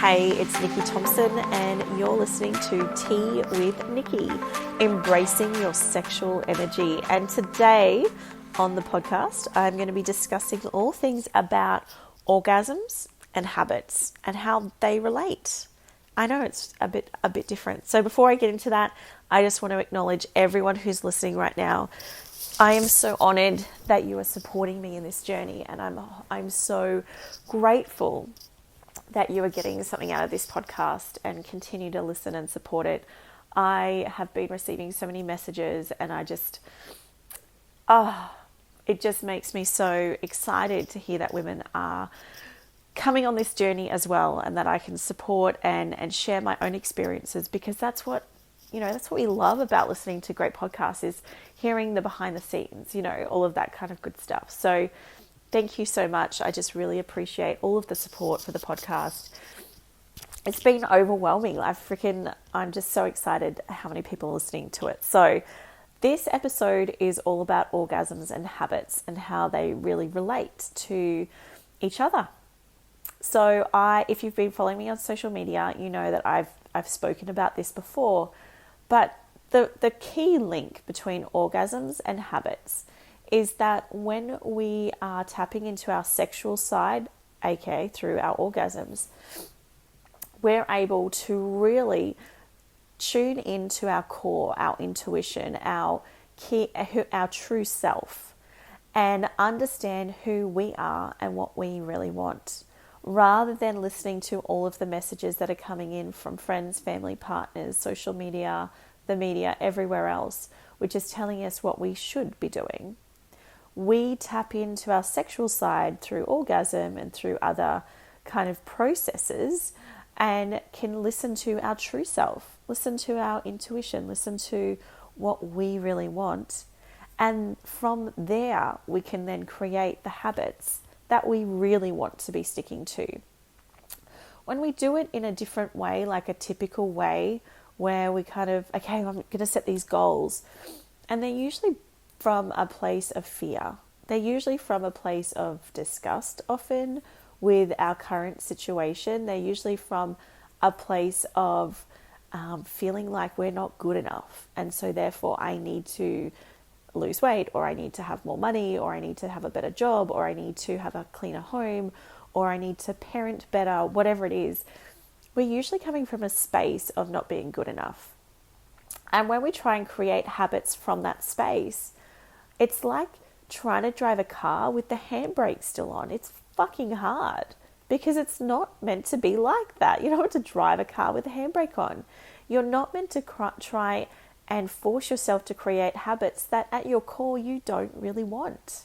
Hey, it's Nikki Thompson, and you're listening to Tea with Nikki, embracing your sexual energy. And today on the podcast, I'm going to be discussing all things about orgasms and habits and how they relate. I know it's a bit different. So before I get into that, I just want to acknowledge everyone who's listening right now. I am so honored that you are supporting me in this journey, and I'm so grateful that you are getting something out of this podcast and continue to listen and support it. I have been receiving so many messages, and it just makes me so excited to hear that women are coming on this journey as well, and that I can support and share my own experiences, because that's what we love about listening to great podcasts, is hearing the behind the scenes, all of that kind of good stuff. So thank you so much. I just really appreciate all of the support for the podcast. It's been overwhelming. I'm just so excited how many people are listening to it. So this episode is all about orgasms and habits and how they really relate to each other. So if you've been following me on social media, you know that I've spoken about this before, but the key link between orgasms and habits is that when we are tapping into our sexual side, aka through our orgasms, we're able to really tune into our core, our intuition, our true self, and understand who we are and what we really want, rather than listening to all of the messages that are coming in from friends, family, partners, social media, the media, everywhere else, which is telling us what we should be doing. We tap into our sexual side through orgasm and through other kind of processes, and can listen to our true self, listen to our intuition, listen to what we really want. And from there, we can then create the habits that we really want to be sticking to. When we do it in a different way, like a typical way, where we I'm going to set these goals, and they're usually from a place of fear. They're usually from a place of disgust, often, with our current situation. They're usually from a place of feeling like we're not good enough, and so therefore I need to lose weight, or I need to have more money, or I need to have a better job, or I need to have a cleaner home, or I need to parent better, whatever it is. We're usually coming from a space of not being good enough. And when we try and create habits from that space, it's like trying to drive a car with the handbrake still on. It's fucking hard, because it's not meant to be like that. You're not meant to drive a car with the handbrake on. You're not meant to try and force yourself to create habits that at your core you don't really want.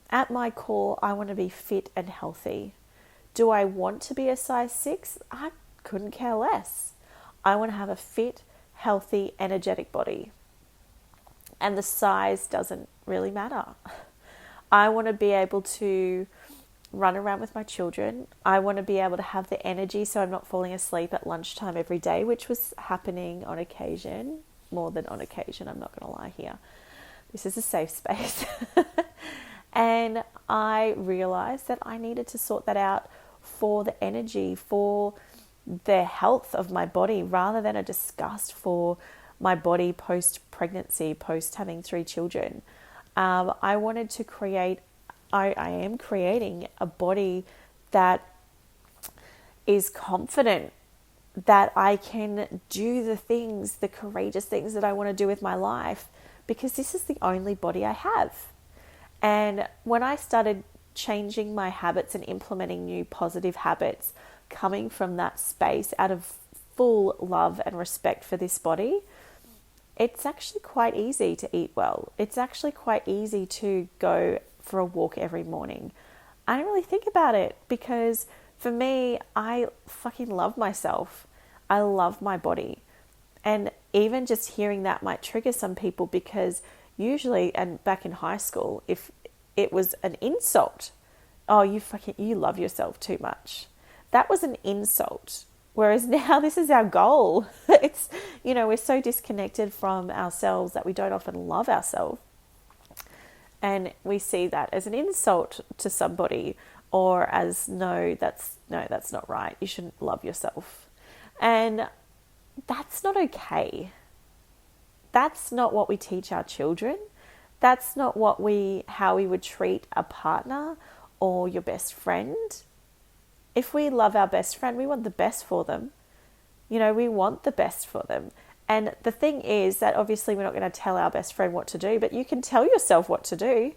At my core, I want to be fit and healthy. Do I want to be a size 6? I couldn't care less. I want to have a fit, healthy, energetic body. And the size doesn't really matter. I want to be able to run around with my children. I want to be able to have the energy so I'm not falling asleep at lunchtime every day, which was happening on occasion, more than on occasion, I'm not going to lie here. This is a safe space. And I realized that I needed to sort that out for the energy, for the health of my body, rather than a disgust for my body post-pregnancy, post having 3 children. I wanted to I am creating a body that is confident, that I can do the courageous things that I want to do with my life, because this is the only body I have. And when I started changing my habits and implementing new positive habits, coming from that space out of full love and respect for this body, it's actually quite easy to eat well. It's actually quite easy to go for a walk every morning. I don't really think about it, because for me, I fucking love myself. I love my body. And even just hearing that might trigger some people, because usually, and back in high school, if it was an insult, oh, you love yourself too much. That was an insult. Whereas now this is our goal. It's, we're so disconnected from ourselves that we don't often love ourselves. And we see that as an insult to somebody, or as no, that's not right. You shouldn't love yourself. And that's not okay. That's not what we teach our children. That's not how we would treat a partner or your best friend. If we love our best friend, we want the best for them. We want the best for them. And the thing is that obviously we're not going to tell our best friend what to do, but you can tell yourself what to do.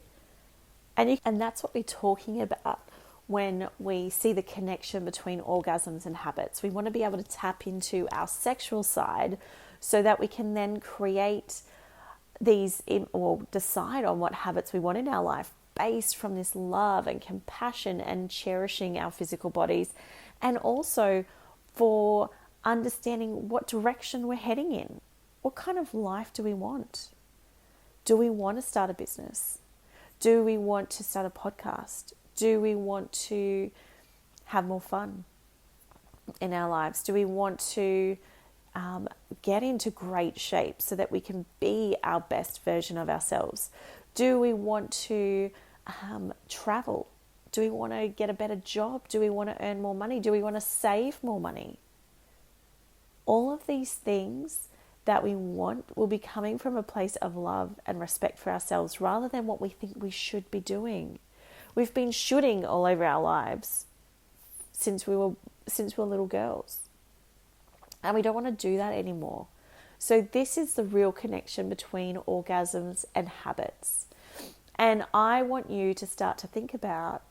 And that's what we're talking about when we see the connection between orgasms and habits. We want to be able to tap into our sexual side so that we can then create or decide on what habits we want in our life based from this love and compassion and cherishing our physical bodies, and also for understanding what direction we're heading in. What kind of life do we want? Do we want to start a business? Do we want to start a podcast? Do we want to have more fun in our lives? Do we want to get into great shape so that we can be our best version of ourselves? Do we want to travel? Do we want to get a better job? Do we want to earn more money? Do we want to save more money? All of these things that we want will be coming from a place of love and respect for ourselves rather than what we think we should be doing. We've been shooting all over our lives since we were little girls. And we don't want to do that anymore. So this is the real connection between orgasms and habits. And I want you to start to think about,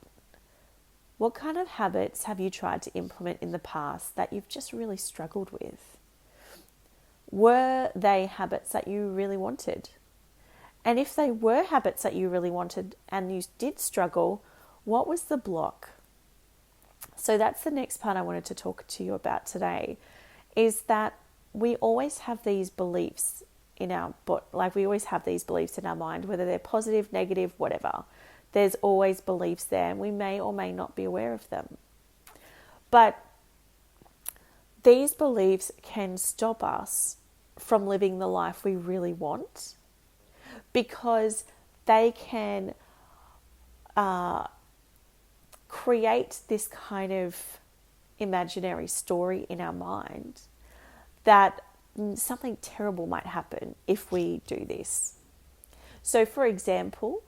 what kind of habits have you tried to implement in the past that you've just really struggled with? Were they habits that you really wanted? And if they were habits that you really wanted and you did struggle, what was the block? So that's the next part I wanted to talk to you about today, is that we always have these beliefs in our we always have these beliefs in our mind, whether they're positive, negative, whatever. There's always beliefs there, and we may or may not be aware of them. But these beliefs can stop us from living the life we really want, because they can create this kind of imaginary story in our mind that something terrible might happen if we do this. So, for example,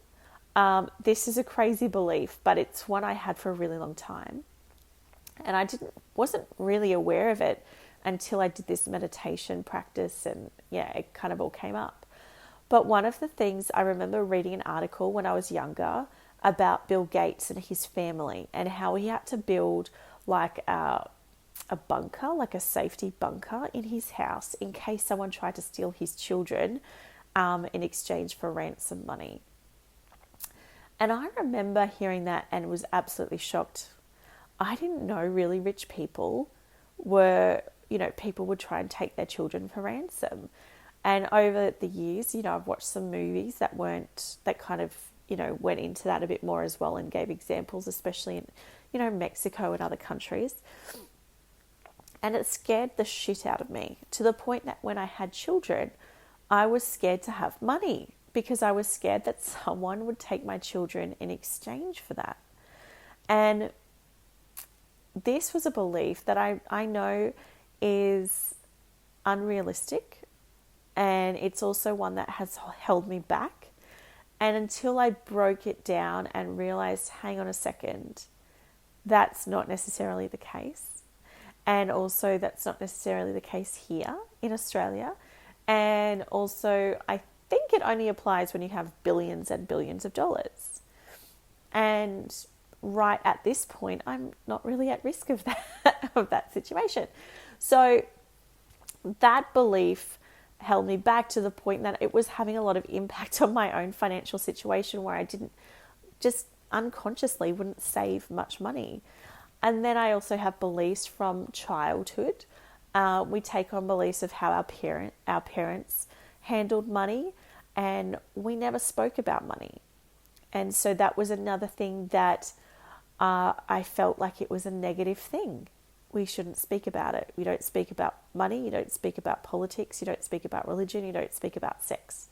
this is a crazy belief, but it's one I had for a really long time, and I wasn't really aware of it until I did this meditation practice, and it kind of all came up. But one of the things, I remember reading an article when I was younger about Bill Gates and his family, and how he had to build like a bunker, like a safety bunker in his house in case someone tried to steal his children in exchange for ransom money. And I remember hearing that and was absolutely shocked. I didn't know really rich people were, people would try and take their children for ransom. And over the years, I've watched some movies that kind of, went into that a bit more as well, and gave examples, especially in, Mexico and other countries. And it scared the shit out of me, to the point that when I had children, I was scared to have money, because I was scared that someone would take my children in exchange for that. And this was a belief that I know is unrealistic, and it's also one that has held me back. And until I broke it down and realized, hang on a second, that's not necessarily the case. And also that's not necessarily the case here in Australia. And also I think it only applies when you have billions and billions of dollars. And right at this point, I'm not really at risk of that situation. So that belief held me back, to the point that it was having a lot of impact on my own financial situation, where I just unconsciously wouldn't save much money. And then I also have beliefs from childhood. We take on beliefs of how our parents handled money, and we never spoke about money. And so that was another thing that I felt like it was a negative thing. We shouldn't speak about it. We don't speak about money. You don't speak about politics. You don't speak about religion. You don't speak about sex.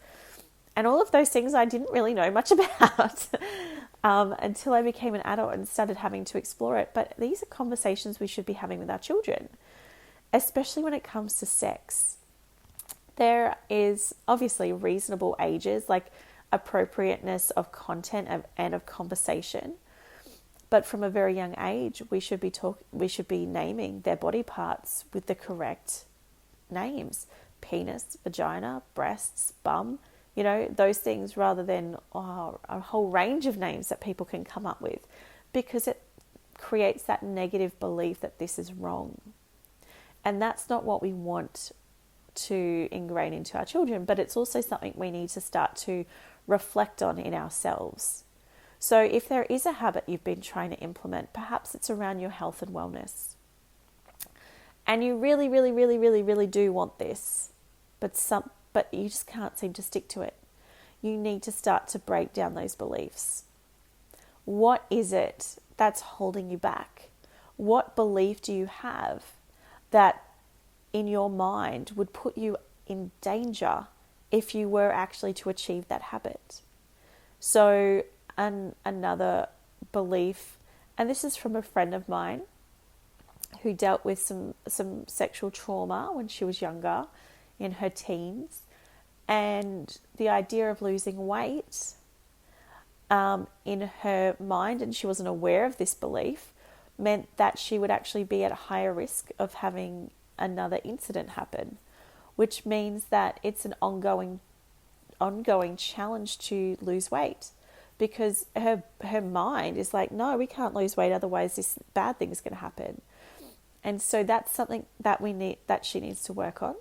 And all of those things I didn't really know much about until I became an adult and started having to explore it. But these are conversations we should be having with our children, especially when it comes to sex. There is obviously reasonable ages, like appropriateness of content and of conversation. But from a very young age, we should be naming their body parts with the correct names: penis, vagina, breasts, bum, those things, rather than a whole range of names that people can come up with, because it creates that negative belief that this is wrong. And that's not what we want to ingrain into our children, but it's also something we need to start to reflect on in ourselves. So if there is a habit you've been trying to implement, perhaps it's around your health and wellness, and you really, really, really, really, really do want this, but you just can't seem to stick to it. You need to start to break down those beliefs. What is it that's holding you back? What belief do you have that in your mind would put you in danger if you were actually to achieve that habit? So another belief, and this is from a friend of mine who dealt with some sexual trauma when she was younger, in her teens, and the idea of losing weight in her mind, and she wasn't aware of this belief, meant that she would actually be at a higher risk of having another incident happen, which means that it's an ongoing challenge to lose weight, because her mind is like, no, we can't lose weight, otherwise this bad thing is going to happen. And so that's something that she needs to work on.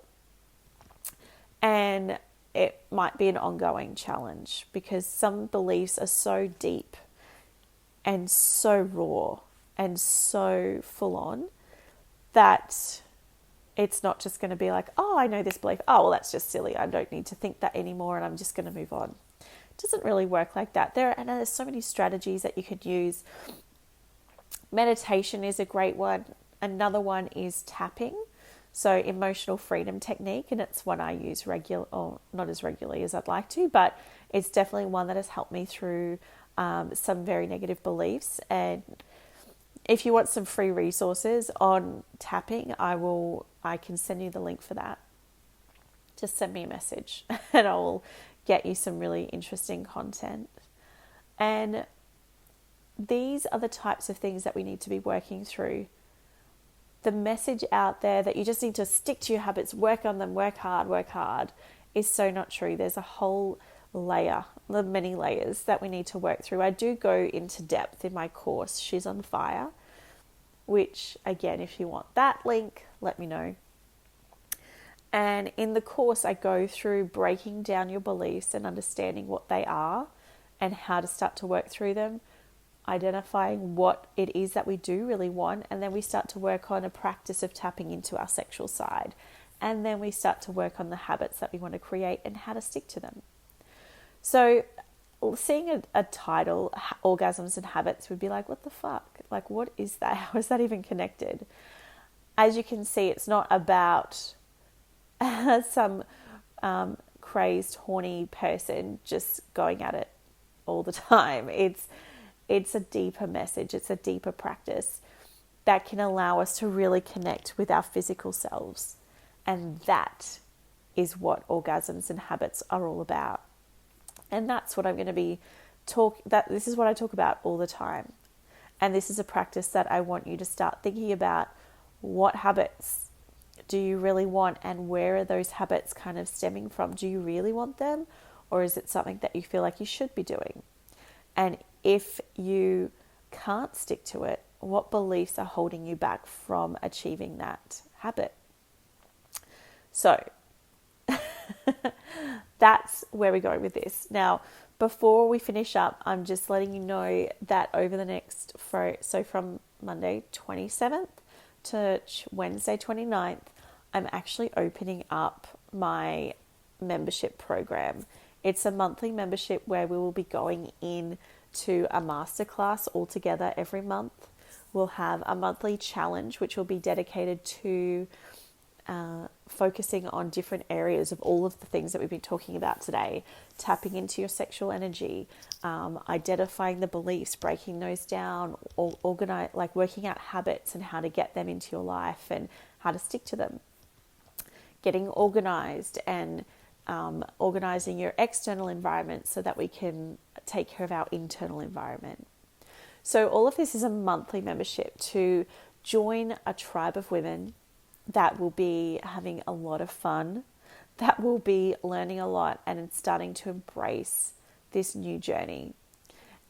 And it might be an ongoing challenge, because some beliefs are so deep and so raw and so full on that it's not just going to be like, oh, I know this belief. Oh, well, that's just silly. I don't need to think that anymore, and I'm just going to move on. It doesn't really work like that. There's so many strategies that you could use. Meditation is a great one. Another one is tapping. So emotional freedom technique, and it's one I use not as regularly as I'd like to, but it's definitely one that has helped me through some very negative beliefs. And if you want some free resources on tapping, I can send you the link for that. Just send me a message and I'll get you some really interesting content. And these are the types of things that we need to be working through. The message out there that you just need to stick to your habits, work on them, work hard, is so not true. There's a whole layer, many layers that we need to work through. I do go into depth in my course, She's on Fire, which, again, if you want that link, let me know. And in the course, I go through breaking down your beliefs and understanding what they are and how to start to work through them, identifying what it is that we do really want, and then we start to work on a practice of tapping into our sexual side. And then we start to work on the habits that we want to create and how to stick to them. So seeing a title, Orgasms and Habits, would be like, what the fuck? Like, what is that? How is that even connected? As you can see, it's not about some crazed, horny person just going at it all the time. It's a deeper message. It's a deeper practice that can allow us to really connect with our physical selves. And that is what Orgasms and Habits are all about. And that's what I'm going to be this is what I talk about all the time. And this is a practice that I want you to start thinking about. What habits do you really want, and where are those habits kind of stemming from? Do you really want them, or is it something that you feel like you should be doing? And if you can't stick to it, what beliefs are holding you back from achieving that habit? So that's where we're going with this. Now, before we finish up, I'm just letting you know that over the next, from Monday 27th to Wednesday 29th, I'm actually opening up my membership program. It's a monthly membership where we will be going in to a masterclass all together every month. We'll have a monthly challenge, which will be dedicated to focusing on different areas of all of the things that we've been talking about today, tapping into your sexual energy, identifying the beliefs, breaking those down, or like working out habits and how to get them into your life and how to stick to them, getting organized and organizing your external environment so that we can take care of our internal environment. So all of this is a monthly membership to join a tribe of women that will be having a lot of fun, that will be learning a lot and starting to embrace this new journey.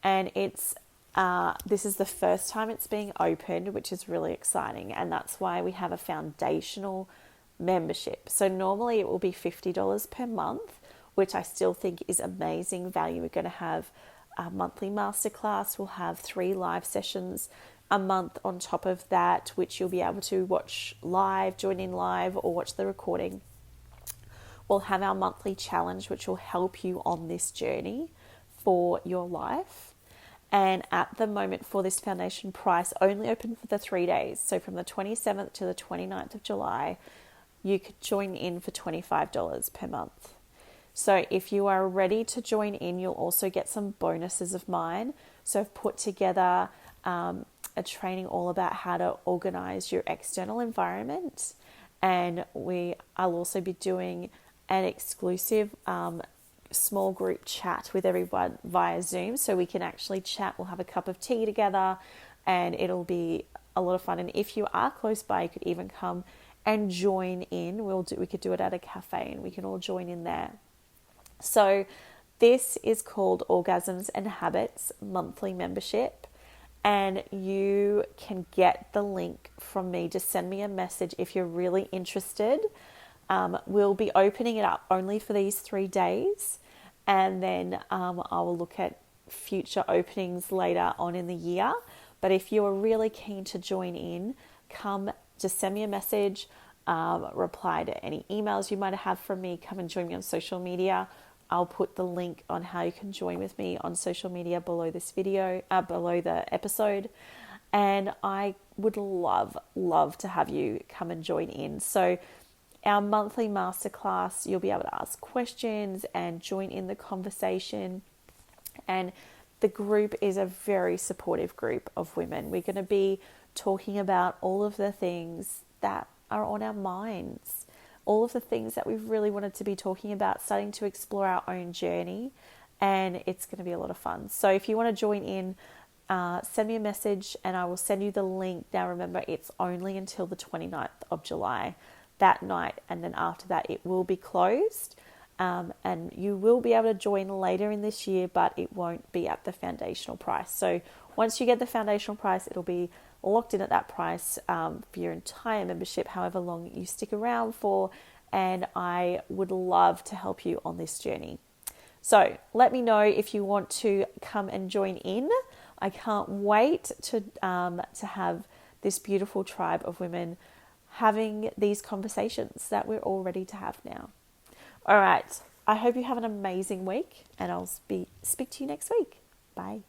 And this is the first time it's being opened, which is really exciting. And that's why we have a foundational membership. So normally it will be $50 per month, which I still think is amazing value. We're going to have a monthly masterclass. We'll have 3 live sessions a month on top of that, which you'll be able to watch live, join in live, or watch the recording. We'll have our monthly challenge, which will help you on this journey for your life. And at the moment for this foundation price, only open for the 3 days. So from the 27th to the 29th of July, you could join in for $25 per month. So if you are ready to join in, you'll also get some bonuses of mine. So I've put together a training all about how to organize your external environment. And I'll also be doing an exclusive small group chat with everyone via Zoom. So we can actually chat. We'll have a cup of tea together and it'll be a lot of fun. And if you are close by, you could even come and join in. We could do it at a cafe and we can all join in there. So this is called Orgasms and Habits monthly membership. And you can get the link from me. Just send me a message if you're really interested. We'll be opening it up only for these 3 days. And then I will look at future openings later on in the year. But if you are really keen to join in, just send me a message, reply to any emails you might have from me, come and join me on social media. I'll put the link on how you can join with me on social media below this video, below the episode. And I would love to have you come and join in. So our monthly masterclass, you'll be able to ask questions and join in the conversation. And the group is a very supportive group of women. We're going to be talking about all of the things that are on our minds, all of the things that we've really wanted to be talking about, starting to explore our own journey, and it's going to be a lot of fun. So if you want to join in, send me a message and I will send you the link. Now remember, it's only until the 29th of July, that night, and then after that it will be closed. And you will be able to join later in this year, but it won't be at the foundational price. So once you get the foundational price, it'll be locked in at that price for your entire membership, however long you stick around for. And I would love to help you on this journey. So let me know if you want to come and join in. I can't wait to have this beautiful tribe of women having these conversations that we're all ready to have now. All right. I hope you have an amazing week and I'll speak to you next week. Bye.